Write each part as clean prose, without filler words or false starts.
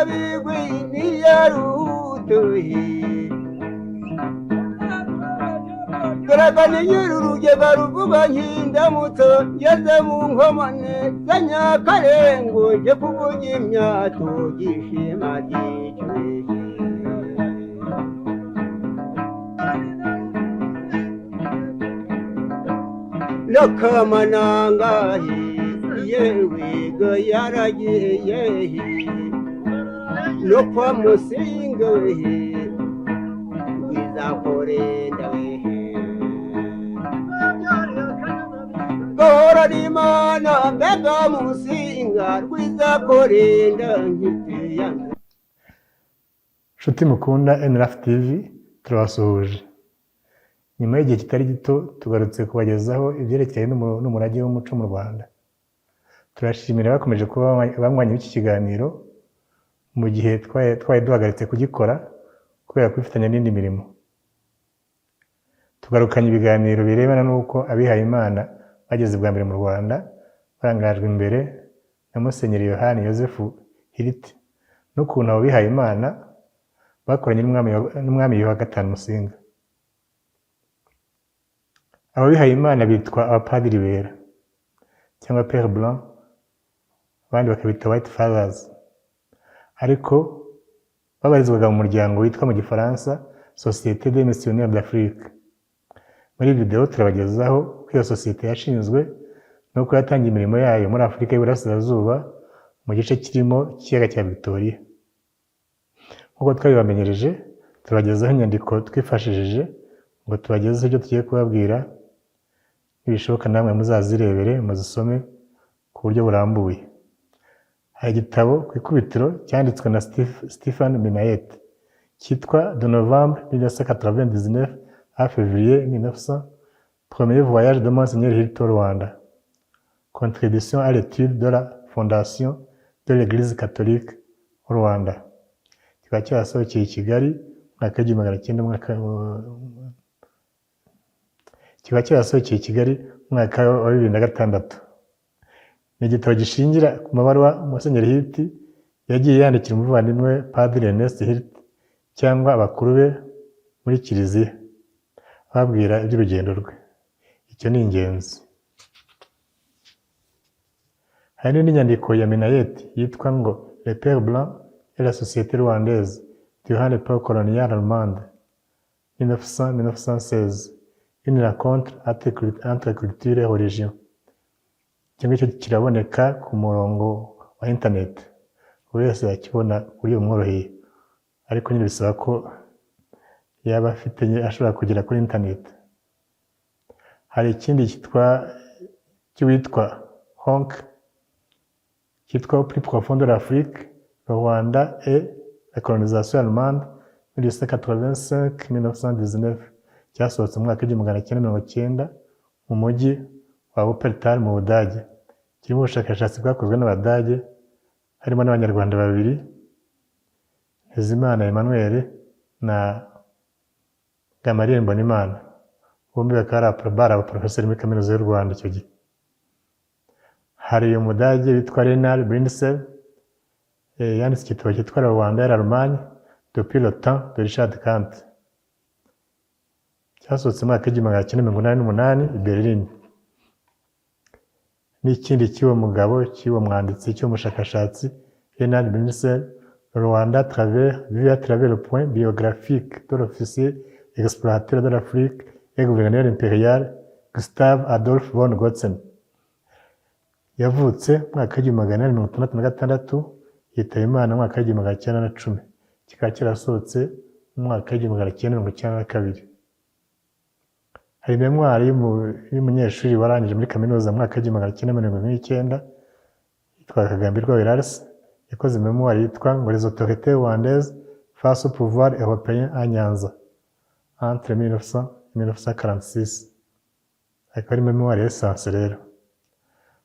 bigwi niyarutuhi turagana nyir'urugega ruvuga nk'indamutso ngeze mu nkomane za Nyakarengo nje kuvuga imyato gishima gicuye n'akamanangahe yewe ga yaragiye no kwa Musinga wehe wizakorenda wehe gahora n'Imana mbega Musinga rwizakorenda nkitiyana. Nshuti mukunda NRF TV turabasuhuje. Nyuma y'igihe kitari gito tugarutse kubagezaho ibyerekeranye n'umurage w'umuco mu Rwanda. Turashimira bakomeje kuba banywanyi b'iki kiganiro mu gihe twari duhagaritse kugikora kubera kwifitanya n'indi mirimo. Tugarukanye ibiganiro birebana n'uko abihaye Imana bageze bwa mbere mu Rwanda barangajwe imbere na Musenyeri Yohani Yozefu Hiriti n'ukuntu abo bihaye Imana bakoranye n'umwami Yuhi wa V Musinga. Ababihaye Imana bitwa abapadiri bera cyangwa Père Blanc, abandi bakabita White Fathers, ariko babarizwaga mu muryango witwa mu Gifaransa Société des Missionnaires d'Afrique. Muri video turabagezaho ko iyo sosiyete yashinzwe nuko yatangiye imirimo yayo muri Afurika y'Iburasirazuba mu gice kirimo ikiyaga cya Victoria. Nk'uko twabibamenyereje turabagezaho inyandiko twifashishije ngo tubagezeho ibyo tugiye kubabwira, nibishoboka namwe muzazirebere muzisome ku buryo burambuye. Hari igitabo ku ikubitiro cyanditswe na Stephen Minnaert cyitwa De Novembre 1999 à Février 1900, Premier voyage de Monseigneur Hiriti au Rwanda, contribution à l'étude de la fondation de l'Église catholique au Rwanda. Kikaba cyarasohokeye i Kigali mwaka wa 2006. Ni igitabo gishingira ku mabaruwa Musenyeri Hiriti yagiye yandikira umuvandimwe Padiri Ernest Hiriti cyangwa abakuru be muri Kiliziya babwira iby'urugendo rwe. Icyo ni ingenzi. Hari n'indi nyandiko ya Minnaert yitwa ngo Le Père Blanc et la Société Rwandaise durant l'époque coloniale allemande 1900-1916, une rencontre entre culture et religion. Icyo ngicyo kiraboneka ku murongo wa internet, buri wese yakibona kuri umworoheye, ariko nyine bisaba ko yaba ashobora kugera kuri internet. Hari ikindi cyitwa Honk cyitwa Plus profond de l'Afrique, le Rwanda et la colonisation allemande 1885-1919, cyasohotse mu mwaka w'1990 mu mujyi wa Wuppertal mu Budage. Kirimo ubushakashatsi bwakozwe n'Abadage harimo n'Abanyarwanda babiri, Ntezimana Emmanuel na Gamaliel Mbonimana, bombi bakaba ari abaprofeseri muri kaminuza y'u Rwanda icyo gihe. Hari Umudage witwa Renard Brindsel yanditse igitabo cyitwa Le Rwanda et l'Allemagne depuis le temps de Richard Kant, cyasohotse mu mwaka w'1988 i Berlin. N'ikindi cy'uwo mwanditsi cy'umushakashatsi Renard Brindsel, Le Rwanda vu à travers le point biographique de l'officier explorateur de l'Afrique et gouverneur impérial Gustav Adolf von Gotzen. Yavutse mu mwaka w'1866, yitaba Imana mu mwaka w'1910. Kikaba cyarasohotse mu mwaka w'1992. Hari memwari y'umunyeshuri warangije muri kaminuza mu mwaka w'1929 yitwa Kagambirwa Weraras, yakoze memwari yitwa ngo Les autorités rwandaises face au pouvoir européen à Nyanza entre 1900 et 1946. Akaba ari memwari y'esanse rero.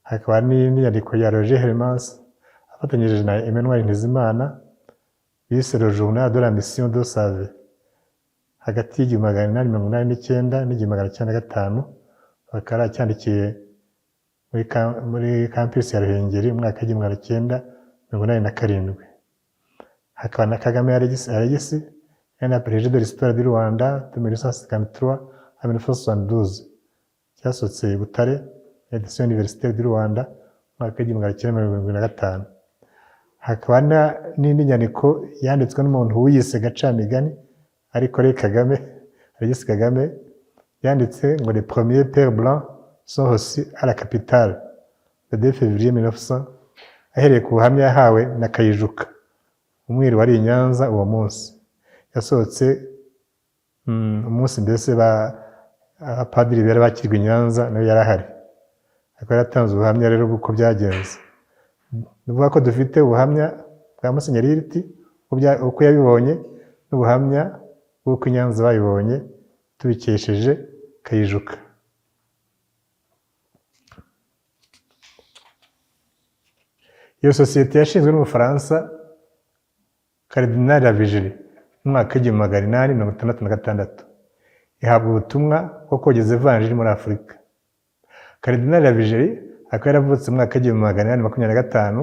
Hakaba n'inyandiko ya Roger Helmans afatanyije na Emmanuel Ntezimana bise Le journal de la mission de Save, hagati y'1889 n'1905, bakaba cyandikiye muri campus ya Ruhengeri mu mwaka w'1987. hakaba na Kagame Alexis un abrégé de l'histoire du Rwanda de 1953 à 1972 cyasohotse i Butare edition universitaire du Rwanda mwaka w'igihumbi magana cyenda mirongo irindwi na gatanu. Hakaba n'indi nyandiko yanditswe n'umuntu wiyise Gacamigani ariko ari Kagame Alexis Kagame yanditse ngo les premiers pères blancs sont reçus à la capitale le 2 février 1900 ahereye ku buhamya yahawe na Kayijuka umwiru wari i Nyanza uwo munsi. Yasohotse umunsi mbese abapadiri bari bakirwa i Nyanza nawe yarahari, akaba yaratanze ubuhamya rero bw'uko byagenze. Nuvuga ko dufite ubuhamya bwa Musenyeri Hiriti uko yabibonye n'ubuhamya bw'uko i Nyanza bayibonye tubikesheje Kayijuka. Iyo sosiyete yashinzwe n'Umufaransa Cardinal Lavigeri mu mwaka w'igihumbi magana inani mirongo itandatu na gatandatu, ihabwa ubutumwa bwo kogeza ivanjiri muri Afurika. Cardinal Lavigeri akaba yaravutse mu mwaka w'igihumbi magana inani makumyabiri na gatanu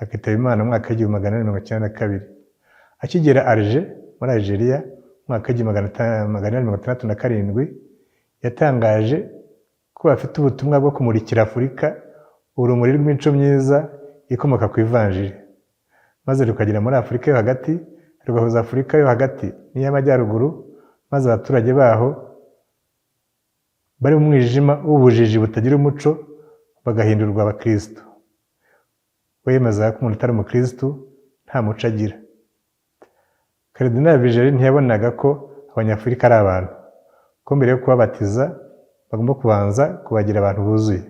akitaba Imana mu mwaka w'igihumbi magana inani mirongo icyenda na kabiri. Akigera Alger muri Algeria mu mwaka w'igihumbi magana inani mirongo itandatu na karindwi yatangaje ko bafite ubutumwa bwo kumurikira Afurika urumuri rw'imico myiza ikomoka ku ivanjiri, maze rukagera muri Afurika yo hagati rugahuza Afurika yo hagati n'iy'amajyaruguru, maze abaturage baho bari mu mwijima w'ubujiji butagira umuco bagahindurwa abakristo. We yemeza ko umuntu utari umukristo nta muco agira. Cardinal Lavigeri ntiyabonaga ko Abanyafurika ari abantu, ko mbere yo kubabatiza bagomba kubanza kubagira abantu buzuye.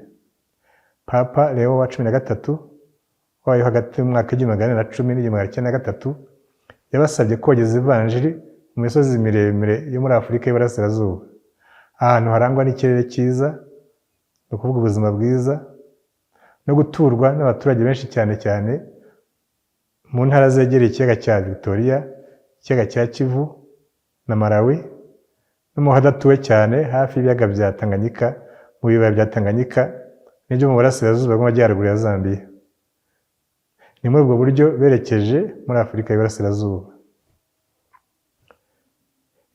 Papa Leo wa 13 wabayeho hagati mu mwaka w'igihumbi magana inani na cumi n'igihumbi magana cyenda na gatatu yabasabye kogeza ivanjiri mu misozi miremire yo muri Afurika y'Iburasirazuba, ahantu harangwa n'ikirere cyiza, ni ukuvuga ubuzima bwiza, no guturwa n'abaturage benshi cyane cyane mu ntara zegereye ikiyaga cya Victoria, ikiyaga cya Kivu na Malawi, no mu hadatuwe cyane hafi y'ibiyaga bya Tanganyika, mu bibaya bya Tanganyika n'ibyo mu burasirazuba bw'amajyaruguru ya Zambia. Ni muri ubwo buryo berekeje muri Afurika y'Iburasirazuba.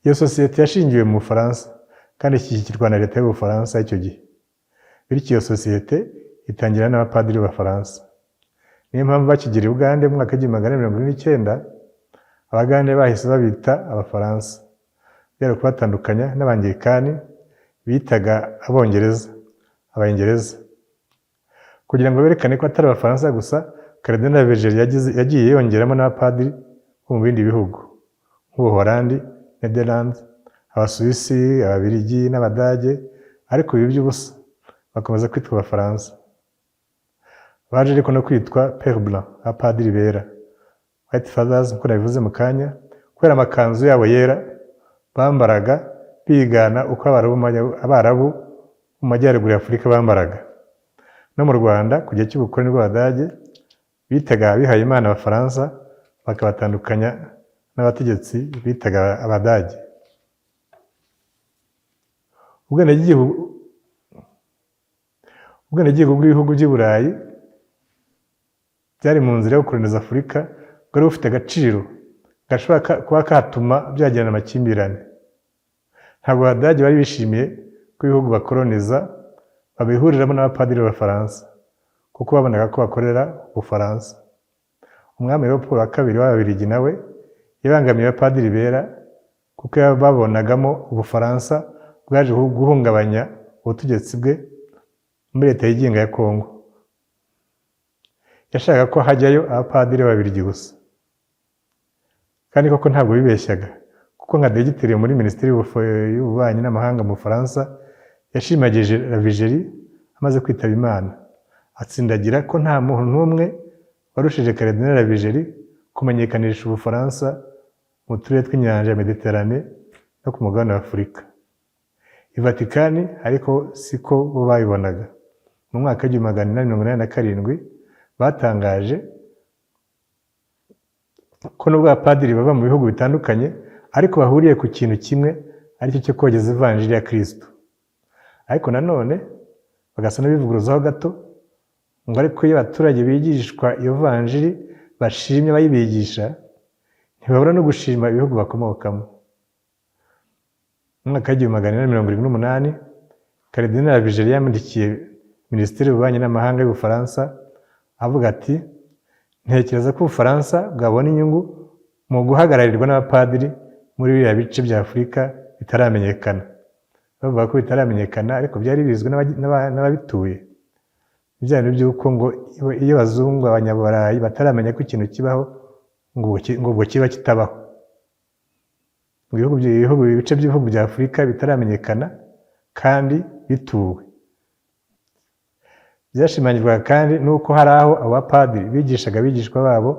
Iyo sosiyete yashingiwe mu Bufaransa kandi ishyigikirwa na leta y'Ubufaransa icyo gihe, bityo iyo sosiyete itangira n'abapadiri b'Abafaransa. Niyo mpamvu bakigera i Bugande mu mwaka w'igihumbi magana mirongo ine n'icyenda Abagande bahise babita Abafaransa, byari kubatandukanya n'Abangirikani bitaga Abongereza, Abaingereza. Kugira ngo berekane ko atari Abafaransa gusa, Cardinal Lavigeri yagiye yongeramo n'abapadiri bo mu bindi bihugu nk'Ubuholandi, Netherlands, Abasuwisi, Ababiligi n'Abadage, ariko ibi by'ubusa bakomeza kwitwa Abafaransa. Baje ariko no kwitwa Père Blanc, abapadiri bera, White Fathers nk'uko nabivuze mu kanya, kubera amakanzu yabo yera bambaraga bigana uko Abarabu mu majyaruguru ya Afurika bambaraga. No mu Rwanda ku gihe cy'ubukoloni bw'Abadage bitaga abihaye Imana Abafaransa, bakabatandukanya n'abategetsi bitaga Abadage. Ubwenegihugu bw'ibihugu by'i Burayi byari mu nzira yo gukoloniza Afurika bwari bufite agaciro gashobora kuba katuma byagirana amakimbirane. Ntabwo Abadage bari bishimiye ko ibihugu bakoloniza babihuriramo n'abapadiri b'Abafaransa, kuko babonaga ko bakorera Ubufaransa. Umwami Leopold wa kabiri w'Ababiligi nawe yabangamiye abapadiri bera kuko babonagamo Ubufaransa bwaje guhungabanya ubutegetsi bwe muri leta yigenga ya Kongo. Yashakaga ko hajyayo abapadiri b'Ababiligi gusa, kandi koko ntabwo bibeshyaga, kuko nka degiteri muri Minisiteri y'Ububanyi n'Amahanga mu Bufaransa yashimagije Lavigeri amaze kwitaba Imana, atsindagira ko nta muntu n'umwe warushije Cardinal Lavigeri kumenyekanisha Ubufaransa mu turere tw'inyanja ya Mediterane no ku mugabane wa Afurika. I Vatikani ariko siko bo babibonaga. Mu mwaka w'igihumbi magana inani mirongo inani na karindwi batangaje ko nubwo abapadiri bava mu bihugu bitandukanye ariko bahuriye ku kintu kimwe, aricyo cyo kogeza ivanjiri ya Kristo. Ariko nanone bagasa n'abivuguruzaho gato ngo ariko iyo abaturage bigishwa iyo vanjiri bashimye bayibigisha, ntibabura no gushima ibihugu bakomokamo. Mu mwaka w'igihumbi magana inani mirongo irindwi n'umunani, Karidinali Vigeli yamandikiye Minisitiri w'Ububanyi n'Amahanga y'Ubufaransa avuga ati ntekereza ko Ubufaransa bwabona inyungu mu guhagararirwa n'abapadiri muri biriya bice bya Afurika bitaramenyekana. Bavuga ko bitaramenyekana ariko byari bizwi n'ababituye. Bijyanye by'uko ngo iyo abazungu abanyaburayi bataramenya ko ikintu kibaho ngo ubwo kiba kitabaho. Ibice by'ibihugu bya Afurika bitaramenyekana kandi bituwe. Byashimangirwaga kandi nuko hari aho abapadiri bigishaga abigishwa babo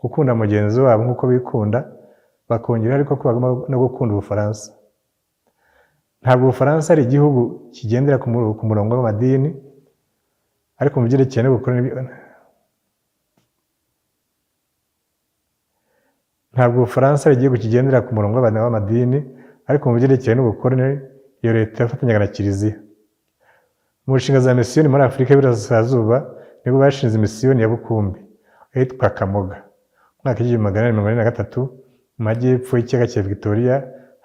gukunda mugenzi wabo nk'uko bikunda, bakongera ariko ko bagomba no gukunda Ubufaransa. Ntabwo Ubufaransa ari igihugu kigendera ku murongo w'amadini, ariko mu byerekeye n'ubukoloni ntabwo Ubufaransa ari igihugu kigendera ku murongo w'amadini, ariko mu byerekeye n'ubukoloni iyo leta yafatanyaga na Kiliziya. Mu nshinga za misiyoni muri Afurika y'Iburasirazuba nibwo bashinze misiyoni ya Bukumbi ahitwa Kamoga mu mwaka w'igihumbi magana inani mirongo ine na gatatu mu majyepfo y'ikiyaga cya Victoria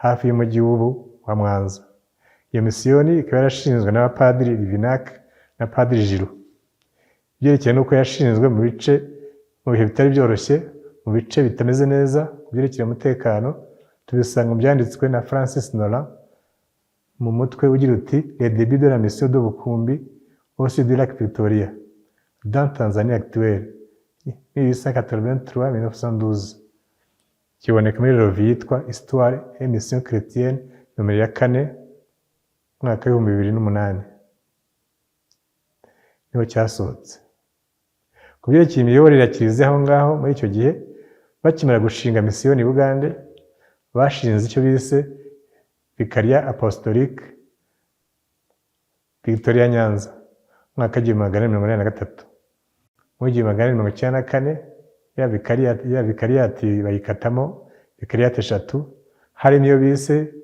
hafi y'umujyi w'ubu wa Mwanza. Iyo misiyoni ikaba yarashinzwe n'abapadiri Livinac na Padiri Giroux. Ibyerekeye n'uko yashinzwe mu bihe bitari byoroshye, mu bice bitameze neza, ku byerekeye umutekano, tubisanga mu byanditswe na Francis Nolan mu mutwe ugira uti Les débuts de la mission de Bukumbi au sud du lac Victoria dans Tanzanie actuelle 1883-1912. Kiboneka muri revue yitwa Histoire et mission chrétienne nomero ya 4 mwaka wa 2008. Niho cyasohotse. Ku byerekeye imiyoborere ya Kiliziya aho ngaho muri icyo gihe, bakimara gushinga misiyoni i Bugande, bashinze icyo bise Vicariat Apostolique Victoria Nyanza mwaka w'igihumbi magana mirongo inani na gatatu. Mu gihumbi magana mirongo icyenda na kane ya Vicariat bayikatamo Vicariat 3, harimo iyo bise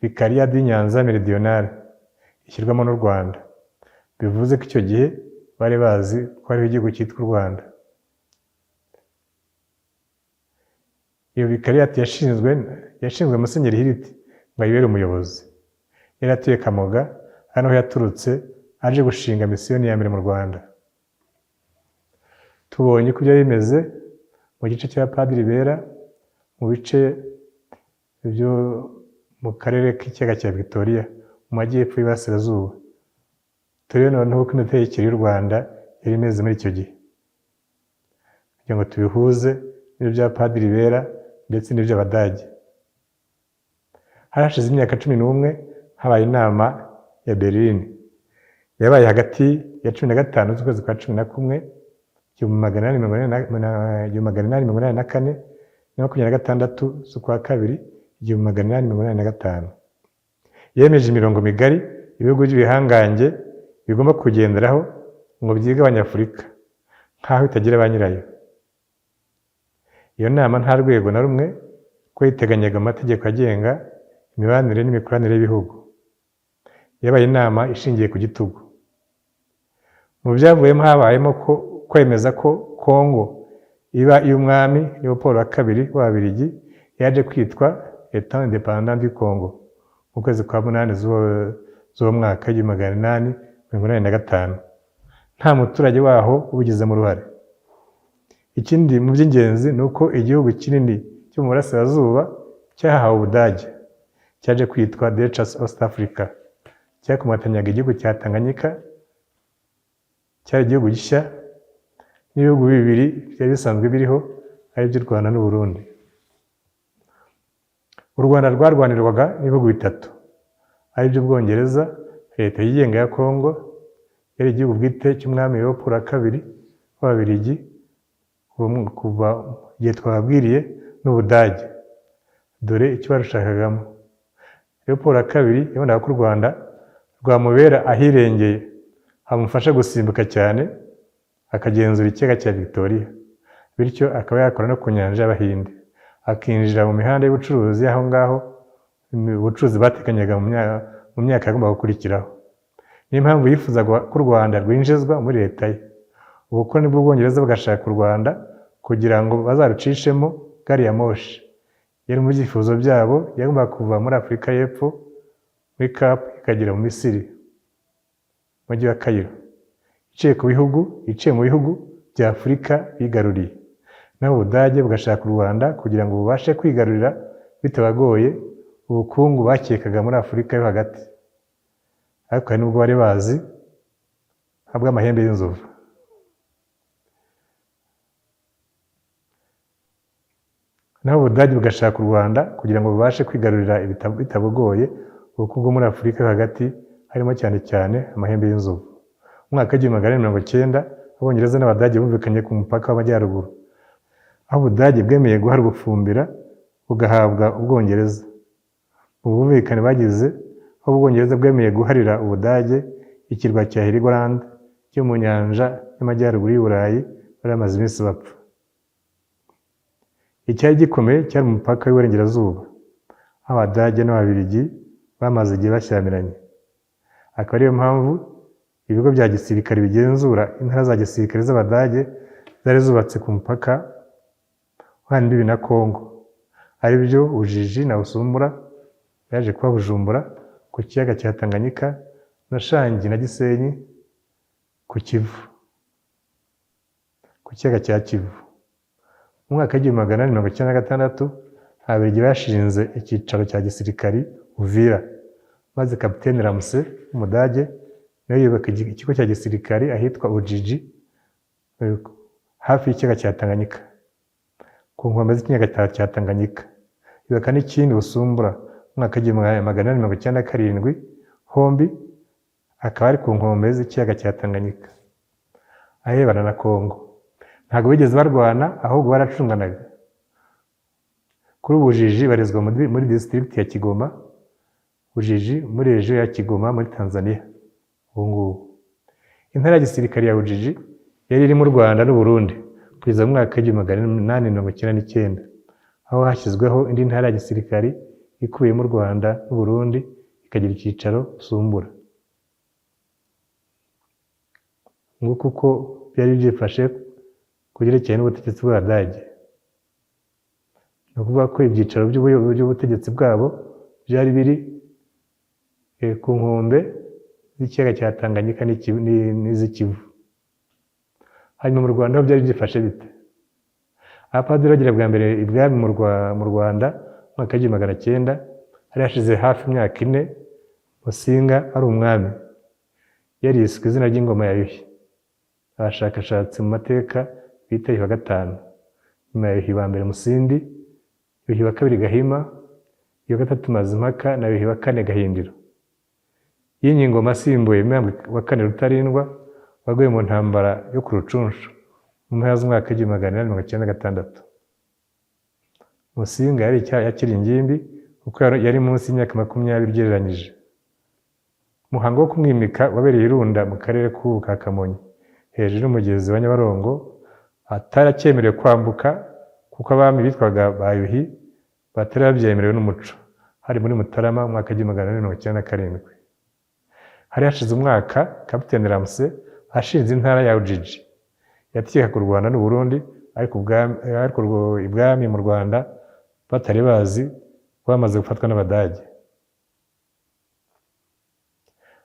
Vicariat du Nyanza Meridionale ishyirwamo n'u Rwanda. Bivuze ko icyo gihe bari bazi ko hariho igihugu cyitwa u Rwanda. Iyo Vicariat yashinzwe Musenyeri Hiriti ngo ayibere umuyobozi. Yari atuye Kamoga, hano ho yaturutse aje gushinga misiyoni ya mbere mu Rwanda. Tubonye ko byari bimeze mu gice cy'abapadiri bera mu bice byo mu karere k'ikiyaga cya Victoria mu majyepfo y'Iburasirazuba. Turebe noneho uko imitegekere y'u Rwanda yari imeze muri icyo gihe, kugira ngo tubihuze n'ibyo by'abapadiri bera ndetse n'iby'Abadage. Harashize imyaka 11 habaye inama ya Berlin. Yabaye hagati ya 15 z'ukwezi kwa 11 1884 na 26 z'ukwa kabiri 1885. Yemeje imirongo migari ibihugu by'ibihangange bigomba kugenderaho ngo byige Abanyafurika nkaho itagira ba nyirayo. Iyo nama nta rwego na rumwe ko yiteganyaga amategeko agenga imibanire n'imikoranire y'ibihugu. Yabaye inama ishingiye ku gitugu. Mu byavuyemo habayemo kwemeza ko Kongo iba iy'umwami Leopold wa kabiri w'Ababiligi yaje kwitwa Etat indépendant du Congo mu kwezi kwa 8 z'uwo mwaka w'igihumbi magana inani mirongo inani na gatanu. Nta muturage waho ubigizemo uruhare. Ikindi mu by'ingenzi ni uko igihugu kinini cyo mu Burasirazuba cyahawe Ubudage cyaje kwitwa Duchy East Africa, cyakomatanyaga igihugu cya Tanganyika, cyari igihugu gishya n'ibihugu bibiri byari bisanzwe biriho ari by'u Rwanda n'u Burundi. U Rwanda rwarwanirwaga n'ibihugu bitatu ari by'Ubwongereza, leta yigenga ya Kongo yari igihugu bwite cy'umwami Leopold wa kabiri w'Ababiligi kuva igihe twababwiriye, n'Ubudage. Dore icyo barushakagamo. Leopold wa kabiri yabonaga ko u Rwanda rwamubera ahirengeye, hamufasha gusimbuka cyane akagenzura ikiyaga cya Victoria, bityo akaba yakora no ku nyanja y'Abahinde, akinjira mu mihanda y'ubucuruzi aho ngaho ubucuruzi bateganyaga mu myaka yagomba gukurikiraho. Niyo mpamvu yifuzaga ko u Rwanda rwinjizwa muri leta ye. Ubukoloni bw'Ubwongereza bugashaka u Rwanda kugira ngo bazarucishemo gari ya moshi yari mu byifuzo byabo, yagombaga kuva muri Afurika y'Epfo muri Cap ikagera mu Misiri, umujyi wa Cairo, iciye mu bihugu bya Afurika bigaruriye, naho Ubudage bugashaka u Rwanda kugira ngo bubashe kwigarurira bitabagoye ubukungu bakekaga muri Afurika yo hagati, ariko hari nubwo bari bazi habwa amahembe y'inzovu. Naho Ubudage bugashaka u Rwanda kugira ngo bubashe kwigarurira bitabugoye ubukungu muri Afurika yo hagati, harimo cyane cyane amahembe y'inzovu. Umwaka w'1890 Abongereza n'Abadage bumvikanye ku mupaka w'amajyaruguru, aho Ubudage bwemeye guhara ubufumbira bugahabwa Ubwongereza. Mu bumvikane bagize, aho Ubwongereza bwemeye guharira Ubudage ikirwa cya Heligoland cyo mu nyanja y'amajyaruguru y'u Burayi, bari bamaze iminsi bapfa. Icyari gikomeye cyari umupaka w'iburengerazuba, aho Abadage n'Ababiligi bamaze igihe bashyamiranye. Akaba ariyo mpamvu ibigo bya gisirikare bigenzura intara za gisirikare z'Abadage zari zubatse ku mupaka uhana imbibi na Kongo, ari byo Ujiji na Usumbura, yaje kuba Bujumbura ku kiyaga cya Tanganyika, na Shangi na Gisenyi ku Kivu, ku kiyaga cya Kivu. Mu mwaka w'1896 Ababiligi bashinze icyicaro cya gisirikari Uvira, maze Kapiteni Ramsey w'Umudage nawe yubaka ikigo cya gisirikari ahitwa Ujiji hafi y'ikiyaga cya Tanganyika, ku nkombe z'ikiyaga cya Tanganyika. Yubaka n'ikindi Busumbura mu mwaka w'1897, hombi akaba ari ku nkombe z'ikiyaga cya Tanganyika arebana na Kongo. Ntabwo bigeze barwana, ahubwo baracunganaga. Kuri Ujiji barizwa muri district ya Kigoma, Ujiji muri region ya Kigoma muri Tanzania. Ubu ngubu intara ya gisirikare ya Ujiji yari iri mu Rwanda n'u Burundi kugeza mu mwaka w'1899, aho hashyizweho indi ntara ya gisirikare ikubiyemo u Rwanda n'u Burundi, ikagira icyicaro Busumbura. Nguko uko byari byifashe ku byerekeye n'ubutegetsi bw'Abadage. Ni ukuvuga ko ibyicaro by'ubutegetsi bwabo byari biri ku nkombe z'ikiyaga cya Tanganyika n'iz'ikivu. Hanyuma mu Rwanda ho byari byifashe bite? Abapadiri bagera bwa mbere ibwami mu Rwanda mu mwaka w'1900, hari hashize hafi imyaka 4 Musinga ari umwami, yariswe izina ry'ingoma ya Yuhi. Abashakashatsi mu mateka bita Yuhi wa gatanu, nyuma ya Yuhi wa mbere Musindi, Yuhi wa kabiri Gahima, Yuhi wa gatatu Mazimpaka na Yuhi wa kane Gahindiro. Iyi ngoma asimbuye Mibambwe wa kane Rutarindwa waguye mu ntambara yo ku Rucunshu mu mpera z'umwaka w'1896. Musinga yari yakiri ingimbi kuko yari munsi y'imyaka 20 ugereranyije. Umuhango wo kumwimika wabereye Irunda mu karere ka Kamonyi, hejuru y'umugezi wa Nyabarongo, ataracyemerewe kwambuka kuko abami bitwaga ba Yuhi batari babyemerewe n'umuco. Hari muri Mutarama mu mwaka w'1897. Hari hashize umwaka Kapiteni Ramsey ashinze intara ya Ujiji, yategekaga u Rwanda n'u Burundi, ariko ibwami mu Rwanda batari bazi bamaze gufatwa n'Abadage.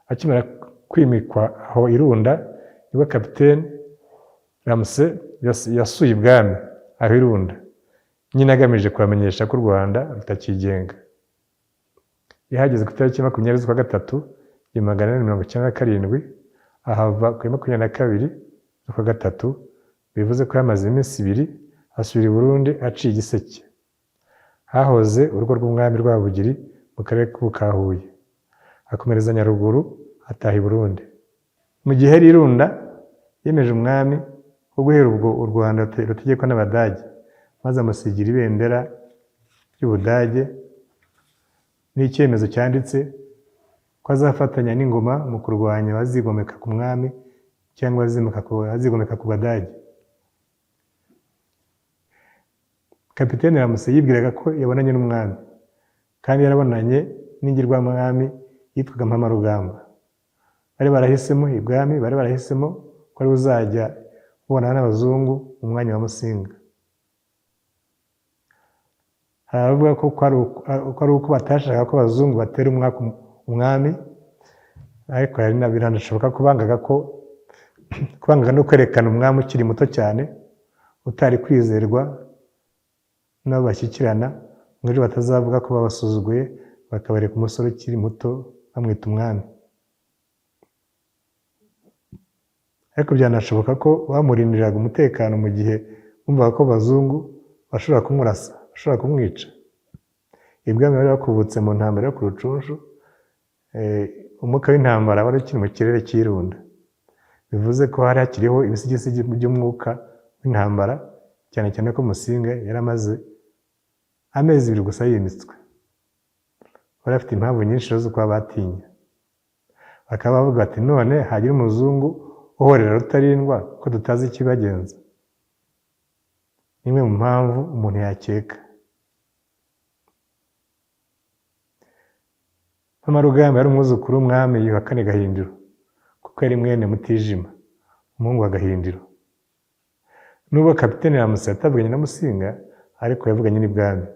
Akimara kwimikwa aho Irunda, nibwo Kapiteni Ramsey yasuye ibwami aho Irunda, nyine agamije kubamenyesha ko u Rwanda rutakigenga. Yahageze ku itariki 20 z'ukwa gatatu 1897, ahava ku 22 z'ukwa gatatu, bivuze ko yamaze iminsi 2 asubira i Burundi aciye igiseke. Hahoze urugo rw'umwami Rwabugiri mu karere ka Huye, akomereza Nyaruguru ataha i Burundi. Mu gihe ari Irunda, yemeje umwami ko guhera ubwo u Rwanda rutegekwa n'Abadage, maze amusigira ibendera ry'Ubudage n'icyemezo cyanditse ko azafatanya n'ingoma mu kurwanya abazigomeka ku mwami cyangwa abazigomeka ku Badage. Kapiteni Ramsey yibwiraga ko yabonanye n'umwami, kandi yarabonanye n'ingirwamwami yitwaga Mpamarugamba. Bari barahisemo ibwami, bari barahisemo ko ari uzajya ubonana n'abazungu mu mwanya wa Musinga. hari abavuga ko ari uko batashaka ko abazungu batera umwaka umwami, ariko hari biranashoboka ko bangaga no kwerekana umwami ukiri muto cyane utari kwizerwa n'abo bashyikirana, ngo ejo batazavuga ko babasuzuguye bakabereka umusore ukiri muto bamwita umwami. Ariko byanashoboka ko bamurindiraga umutekano mu gihe bumvaga ko abazungu bashobora kumurasa, bashobora kumwica. Ibwami bari bakubutse mu ntambara yo ku Rucunshu, umwuka w'intambara wari ukiri mu kirere cy'irunda, bivuze ko hari hakiriho ibisigisigi by'umwuka w'intambara, cyane cyane ko Musinga yari amaze amezi 2 gusa yimitswe. Bari bafite impamvu nyinshi zo kuba batinya, bakaba bavuga bati none hagira umuzungu uhorera Rutarindwa ko tutazi ikibagenza. Nimwe mu mpamvu umuntu yakeka. Rugamba yari umwuzukuru w'umwami Yuhi IV Gahindiro, kuko yari mwene Mutijima, umuhungu wa Gahindiro. Nubwo kapiteni Ramuse yatavuganye na Musinga, ariko yavuganye n'ibwami.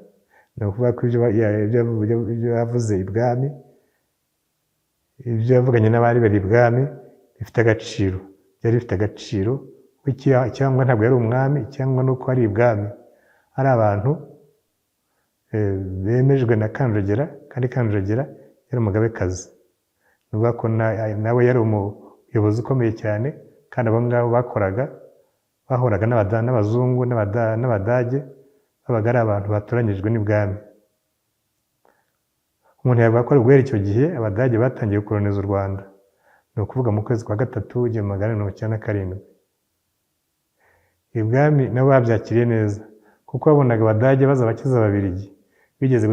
Ni ukuvuga ko ibyo yavuze ibwami, ibyo yavuganye n'abari bari ibwami bifite agaciro, byari bifite agaciro, cyangwa ntabwo yari umwami, cyangwa nuko ari ibwami, ari abantu bemejwe na Kanjogera, kandi Kanjogera yari umugabekazi. Ni ukuvuga ko nawe yari umuyobozi ukomeye cyane, kandi abo ngabo bahoraga n'abazungu n'abadage, babaga ari abantu batoranyijwe n'ibwami. Umuntu yavuga ko guhera icyo gihe abadage batangiye gukoloniza u Rwanda, ni ukuvuga mu kwezi kwa 3 1997. Ibwami nabo babyakiriye neza, kuko babonaga abadage baza bakiza Ababiligi, bigeze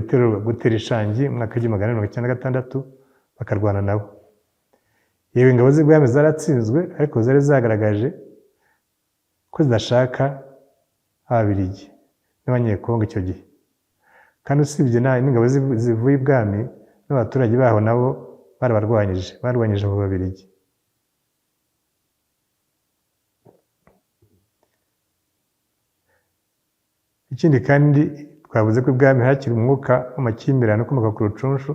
gutera Ishangi mu mwaka wa 1996 bakarwana nabo. Yewe ingabo z'ibwami zaratsinzwe, ariko zari zagaragaje ko zidashaka Ababiligi n'Abanyekongo icyo gihe. Kandi usibye n'ingabo zivuye ibwami, n'abaturage baho nabo barwanyije mu Babiligi. Ikindi kandi twavuze ko ibwami hakiri umwuka w'amakimbirane ukomoka ku Rucunshu,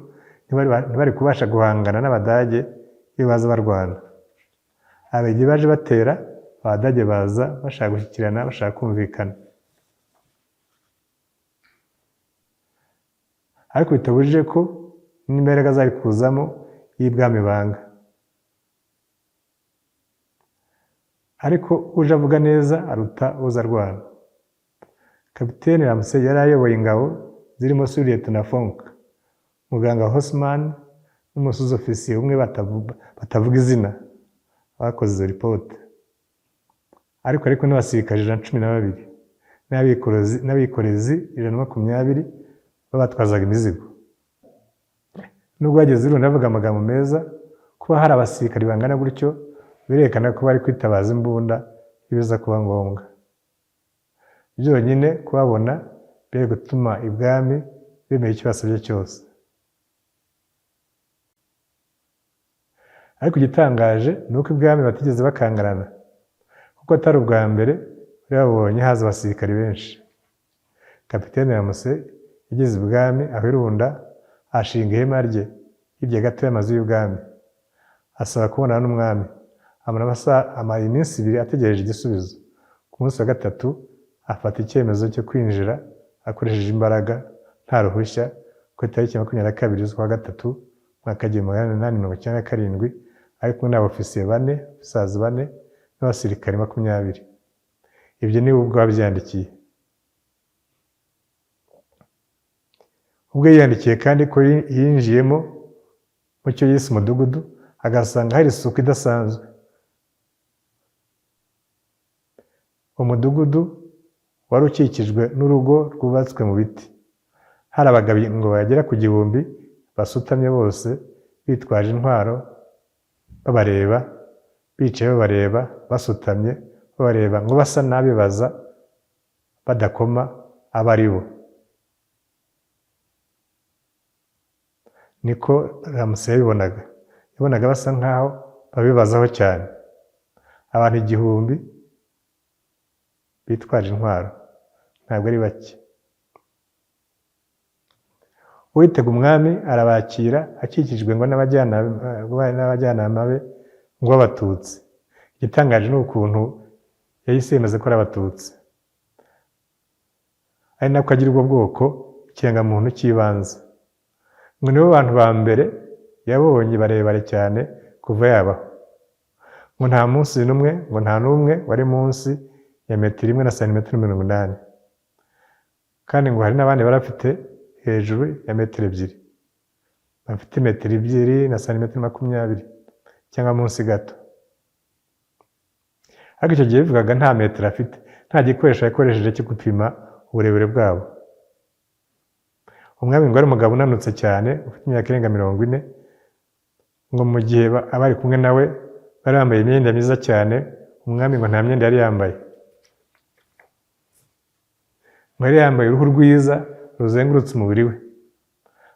ntibari kubasha guhangana n'Abadage iyo baza barwana. Ababiligi baje batera, Abadage baza bashaka gushyikirana, bashaka kumvikana. Ariko bitabujije ko n'imbaraga zari kuzamo y'ibwami banga. Ariko uje avuga neza aruta uza arwana. Kapiteni Ramuse yari ayoboye ingabo zirimo Lieutenant Fonck, muganga Haussmann n'umusuzi ofisiye umwe batavuga izina bakoze izo ripote. Ariko n'abasirikare 112 n'abikorezi 120 babatwazaga imizigo. Nubwo bageze irunda bavuga amagambo meza, kuba hari abasirikare bangana gutyo birerekana ko bari kwitabaza imbunda ibiza kuba ngombwa. Byonyine kubabona biri gutuma ibwami bemeye icyo basabye cyose. Ariko igitangaje ni uko ibwami batigeze bakangarana, kuko atari ubwa mbere bari babonye haza abasirikare benshi. Kapiteni Ramuse yageze ibwami aho irunda, ashinga ihema rye hirya gato y'amazu y'ubwami, asaba kubonana n'umwami. Amara iminsi 2 ategereje igisubizo. Ku munsi wa 3 afata icyemezo cyo kwinjira akoresheje imbaraga nta ruhushya ku itariki 22 z'ukwa 3 mwaka 1897, ari kumwe n'abofisiye 4 n'abasirikare 20. Ibyo ni ubwo babyandikiye. Ubwo yandikiye kandi ko yinjiyemo mu cyo yise umudugudu, agasanga hari isuku idasanzwe. Umudugudu wari ukikijwe n'urugo rwubatswe mu biti. Hari abagabo ngo bagera ku 1000 basutamye bose bitwaje intwaro, babareba, bicaye babareba, basutamye babareba, ngo basa n'abibaza badakoma abari bo. Niko Ramuse yabonaga basa nkaho babibazaho cyane. Abantu 1000 bitwaje intwaro, ntabwo ari bake. uwitega umwami arabakira akikijwe ngo n'abajyanama be ngo b'abatutsi. Igitangaje ni ukuntu yahise yemeza ko ari abatutsi, ari nako agira ubwo bwoko ikirangamuntu cy'ibanze, ngo nibo bantu ba mbere yabonye barebare cyane kuva yabaho, ngo nta munsi n'umwe, ngo nta n'umwe wari munsi ya metero 1 na santimetero 80, kandi ngo hari n'abandi bari bafite hejuru ya metero 2, bafite metero 2 na santimetero 20 cyangwa munsi gato. Ariko icyo gihe bivugaga nta metero afite, nta gikoresho yakoresheje cyo gupima uburebure bwabo. Umwami ngo ari umugabo unanutse cyane ufite imyaka irenga 40, ngo mu gihe abari kumwe nawe bari bambaye imyenda myiza cyane, umwami ngo nta myenda yari yambaye, ngo yari yambaye uruhu rwiza ruzengurutse umubiri we,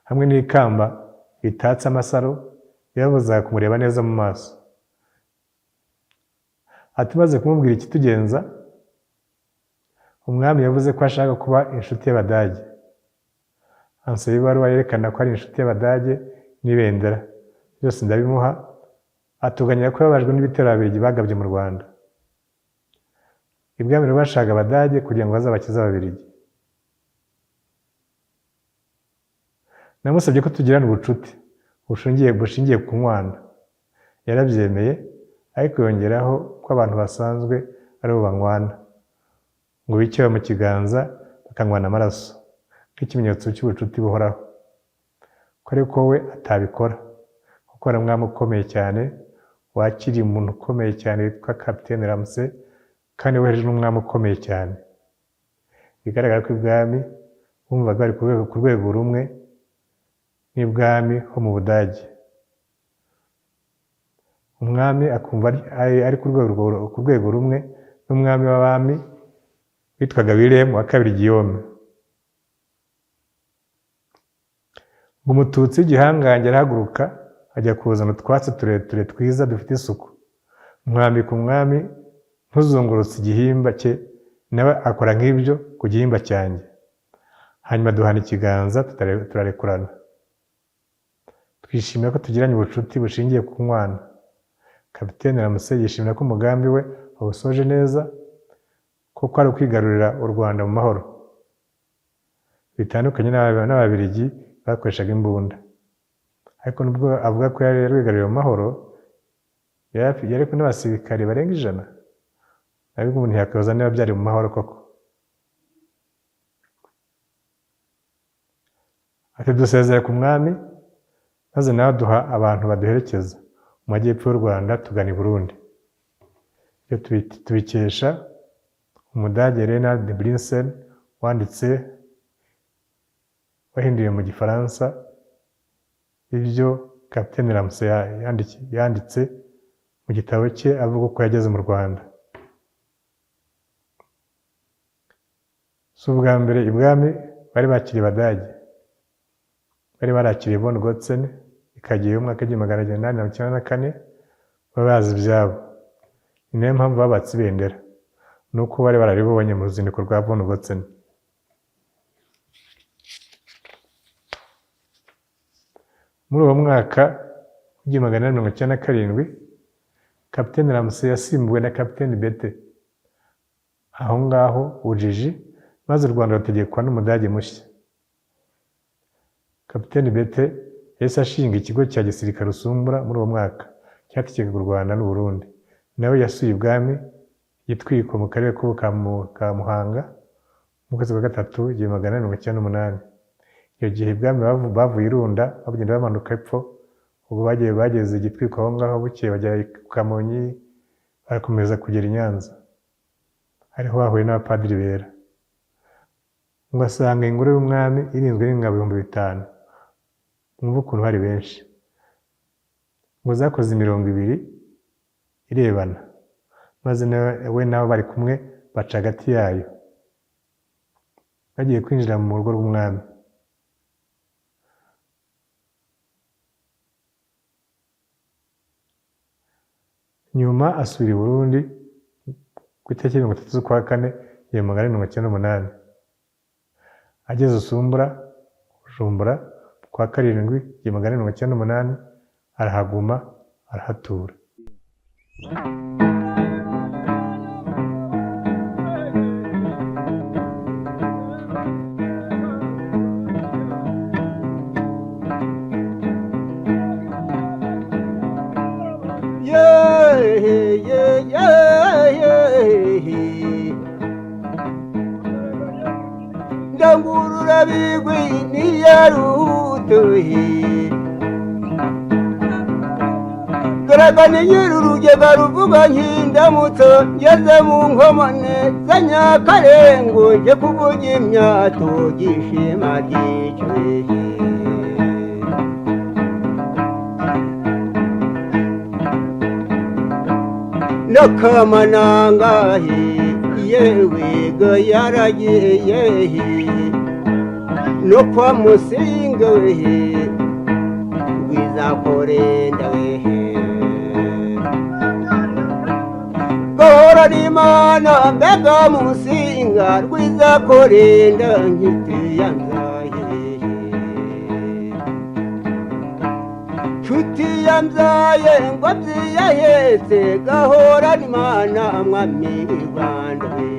hamwe n'ikamba ritatse amasaro yabuzaga kumureba neza mu maso. Ati maze kumubwira ikitugenza, umwami yavuze ko ashaka kuba inshuti y'Abadage. Ansaba ibaruwa yerekana ko ari inshuti y'Abadage n'ibendera, byose ndabimuha. Atuganyira ko yababajwe n'ibitero Ababiligi bagabye mu Rwanda. Ibwami rero bashaka Abadage kugira ngo bazabakize Ababiligi. Namusabye ko tugirana ubucuti bushingiye ku nkwano. Yarabyemeye, ariko yongeraho ko abantu basanzwe ari bo banywana, ngo bicaye mu kiganza bakanywana amaraso nk'ikimenyetso cy'ubucuti buhoraho, ko ariko we atabikora kuko ari umwami ukomeye cyane wakiriye umuntu ukomeye cyane witwa Kapiteni Ramsay, kandi wohereje n'umwami ukomeye cyane. Bigaragara ko ibwami bumvaga bari ku rwego rumwe n'ibwami ho mu Budage. Umwami akumva ari ku rwego rumwe n'umwami w'abami witwaga Wilhelm wa kabiri Guillaume. Ngo umututsi w'igihangange arahaguruka ajya kuzana utwatsi tureture twiza dufite isuku, mwambika umwami ntuzungurutse igihimba cye, nawe akora nk'ibyo ku gihimba cyanjye. Hanyuma duhana ikiganza turarekurana. Twishimira ko tugiranye ubucuti bushingiye ku nkwano. Kapiteni Ramsay yishimira ko umugambi we awusoje neza, kuko ari ukwigarurira u Rwanda mu mahoro, bitandukanye n'Ababiligi bakoreshaga imbunda. Ariko nubwo avuga ko yari yarwigaruriye mu mahoro, yari kumwe n'abasirikare barenga 100, ariko umuntu yakwibaza niba byari mu mahoro koko. Ati dusezera ku mwami, maze nawe duha abantu baduherekeza mu majyepfo y'u Rwanda tugana i Burundi. Ibyo tubikesha Umudage Renard de Brinsen wahinduye mu Gifaransa ibyo Kapiteni Ramsay yanditse mu gitabo cye avuga uko yageze mu Rwanda. Si ubwa mbere ibwami bari bakiriye Abadage, bari barakiriye von Gotzen ikagiye mu mwaka w'1894, baba bazi ibyabo. Ni nayo mpamvu babatse ibendera, nuko bari bararibonye mu ruzinduko rwa von Gotzen. Muri uwo mwaka w'1897, Kapiteni Ramsay yasimbuwe na Kapiteni Bete aho ngaho Ujiji, maze u Rwanda rutegekwa n'Umudage mushya. Kapiteni Bete yahise ashinga ikigo cya gisirikare Rusumbura muri uwo mwaka cyategekaga u Rwanda n'u Burundi. Nawe yasuye ibwami Gitwiko mu karere ka Muhanga mu kwezi kwa gatatu 1898. Iyo gihe ibwami bavuye Irunda bagenda bamanuka epfo, ubwo bageze Gitwiko aho ngaho, bukeye bajya ku Kamonyi, barakomeza kugera i Nyanza, ariho bahuye n'abapadiri bera. Ngo asanga ingoro y'umwami irinzwe n'ingabo 5000. Mwumva ukuntu hari benshi. Ngo zakoze 200 irebana, maze we nabo bari kumwe baca hagati yayo, bagiye kwinjira mu rugo rw'umwami. Nyuma asubira i Burundi ku itariki 30 z'ukwa 4 1898. Ageze Bujumbura, kwa karindwi 1898 arahaguma arahatura. Ndangurura bigwi niyarutoye garagane nyir'urugega ruvuga nk'indamutso ngeze mu nkomane za Nyakarengo nje kuvuga imyato gishima gicwe n'akamanangahe yewe ga yaragiye no kwa Musinga wehe Rwizakorenda wehe gahora n'Imana mbega Musinga Rwizakorenda nkitiyangaye nshuti yambyaye ngo abyiyahetse gahora n'Imana mwami w'i Rwanda we